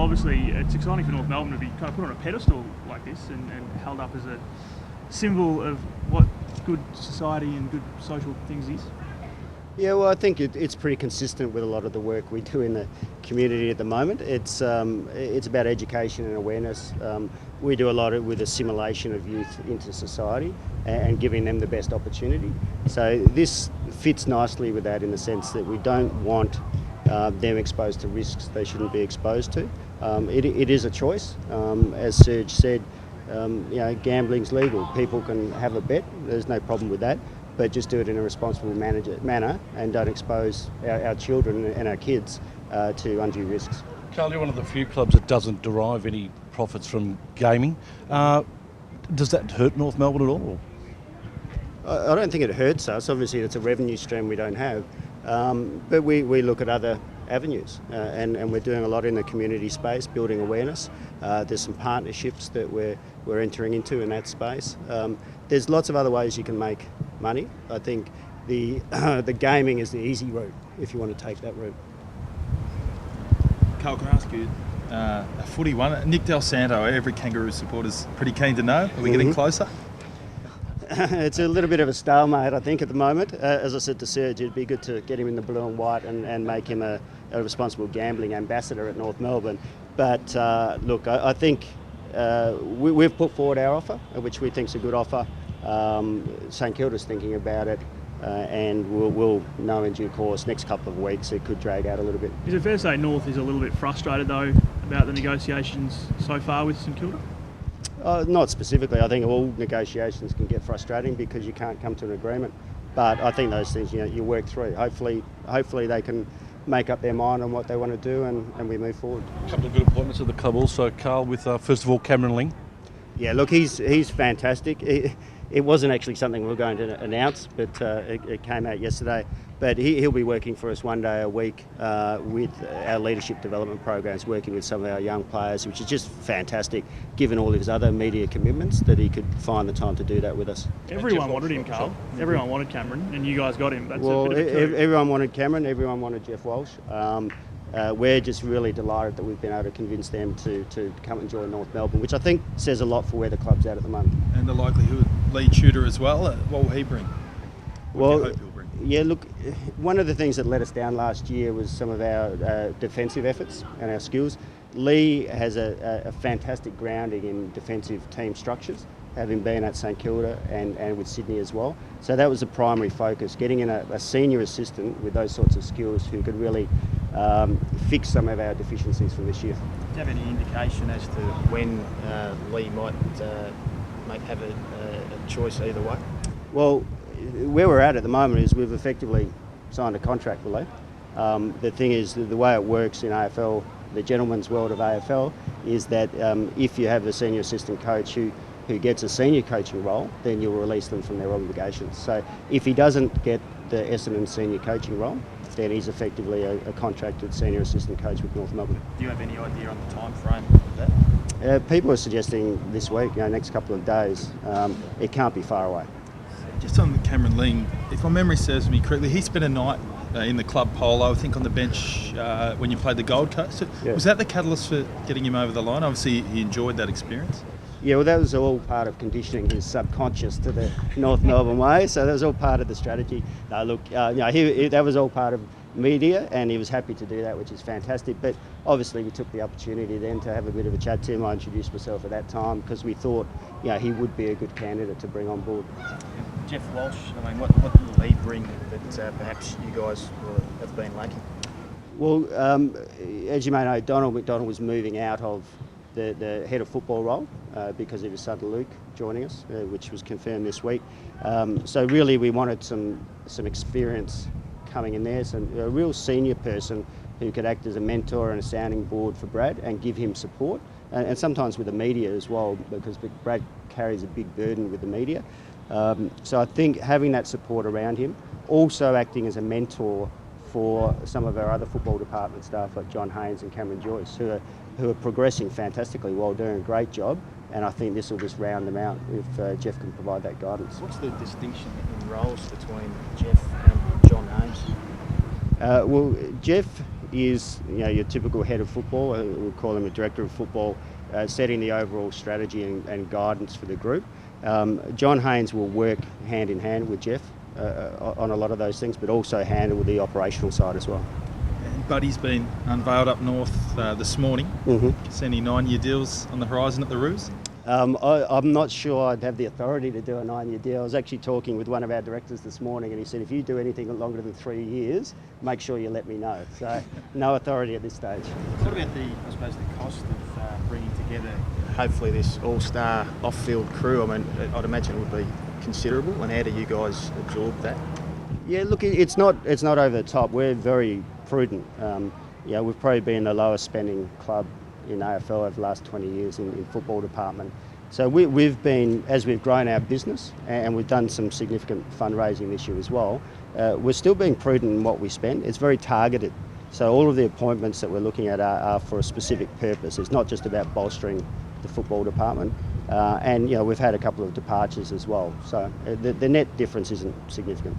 obviously it's exciting for North Melbourne to be kind of put on a pedestal like this and held up as a symbol of what good society and good social things is. Yeah, well, I think it's pretty consistent with a lot of the work we do in the community at the moment. It's about education and awareness. We do a lot with assimilation of youth into society and giving them the best opportunity. So this fits nicely with that in the sense that we don't want them exposed to risks they shouldn't be exposed to. It is a choice. As Serge said, gambling's legal. People can have a bet. There's no problem with that. But just do it in a responsible manner and don't expose our children and our kids to undue risks. Carl, you're one of the few clubs that doesn't derive any profits from gaming. Does that hurt North Melbourne at all? I don't think it hurts us. Obviously, it's a revenue stream we don't have. But we look at other avenues and we're doing a lot in the community space, building awareness. There's some partnerships that we're entering into in that space. There's lots of other ways you can make money. I think the gaming is the easy route if you want to take that route. Carl, can I ask you a footy one? Nick Del Santo, every Kangaroo supporter's pretty keen to know. Are we getting closer? It's a little bit of a stalemate, I think, at the moment. As I said to Serge, it'd be good to get him in the blue and white and make him a responsible gambling ambassador at North Melbourne. But look, I think we've put forward our offer, which we think is a good offer. St Kilda's thinking about it, and we'll know in due course. Next couple of weeks, it could drag out a little bit. Is it fair to say North is a little bit frustrated, though, about the negotiations so far with St Kilda? Not specifically. I think all negotiations can get frustrating because you can't come to an agreement. But I think those things, you work through. Hopefully they can make up their mind on what they want to do and we move forward. A couple of good appointments at the club also, Carl, with first of all Cameron Ling. Yeah, look, he's fantastic. It wasn't actually something we were going to announce, but it came out yesterday. But he'll be working for us one day a week with our leadership development programs, working with some of our young players, which is just fantastic, given all of his other media commitments, that he could find the time to do that with us. Everyone wanted him, Carl. Everyone wanted Cameron, and you guys got him. That's well, a bit of a coup. Everyone wanted Cameron, everyone wanted Jeff Walsh. We're just really delighted that we've been able to convince them to come and join North Melbourne, which I think says a lot for where the club's at the moment. And the likelihood, Lee Tudor as well, what will he bring? What do you hope he'll bring? Yeah, look, one of the things that let us down last year was some of our defensive efforts and our skills. Lee has a fantastic grounding in defensive team structures, having been at St Kilda and with Sydney as well. So that was the primary focus, getting in a senior assistant with those sorts of skills who could really fix some of our deficiencies from this year. Do you have any indication as to when Lee might have a choice either way? Well, where we're at the moment is we've effectively signed a contract with Lee. The thing is, the way it works in AFL, the gentleman's world of AFL, is that if you have a senior assistant coach who gets a senior coaching role, then you'll release them from their obligations. So if he doesn't get the Essendon senior coaching role, then he's effectively a contracted senior assistant coach with North Melbourne. Do you have any idea on the time frame of that? People are suggesting this week, next couple of days. It can't be far away. Just on Cameron Ling, if my memory serves me correctly, he spent a night in the club polo, I think on the bench when you played the Gold Coast. Yeah. Was that the catalyst for getting him over the line? Obviously he enjoyed that experience. Yeah, well, that was all part of conditioning his subconscious to the North Melbourne way, so that was all part of the strategy. No, look, that was all part of media, and he was happy to do that, which is fantastic. But obviously we took the opportunity then to have a bit of a chat to him. I introduced myself at that time because we thought he would be a good candidate to bring on board. Jeff Walsh, what will he bring that perhaps you guys have been lacking? Well, as you may know, Donald McDonald was moving out of the head of football role because of his son Luke joining us, which was confirmed this week. So really we wanted some experience coming in there, a real senior person who could act as a mentor and a sounding board for Brad and give him support, and sometimes with the media as well, because Brad carries a big burden with the media. So I think having that support around him, also acting as a mentor for some of our other football department staff like John Haynes and Cameron Joyce, who are progressing fantastically while doing a great job, and I think this will just round them out if Jeff can provide that guidance. What's the distinction in roles between Jeff and John Haynes? Well, Jeff is, your typical head of football, we'll call him a director of football, setting the overall strategy and guidance for the group. John Haynes will work hand in hand with Jeff on a lot of those things, but also handle the operational side as well. And Buddy's been unveiled up north this morning. See any 9-year deals on the horizon at the Roos? I'm not sure I'd have the authority to do a 9-year deal. I was actually talking with one of our directors this morning, and he said, if you do anything longer than 3 years, make sure you let me know. So no authority at this stage. What about the cost of bringing together, hopefully, this all-star off-field crew? I mean, I'd imagine it would be considerable, and how do you guys absorb that? Yeah, look, it's not over the top. We're very prudent. We've probably been the lowest spending club in AFL over the last 20 years in football department. So we've been, as we've grown our business, and we've done some significant fundraising this year as well, we're still being prudent in what we spend. It's very targeted. So all of the appointments that we're looking at are for a specific purpose. It's not just about bolstering the football department. And we've had a couple of departures as well. So the net difference isn't significant.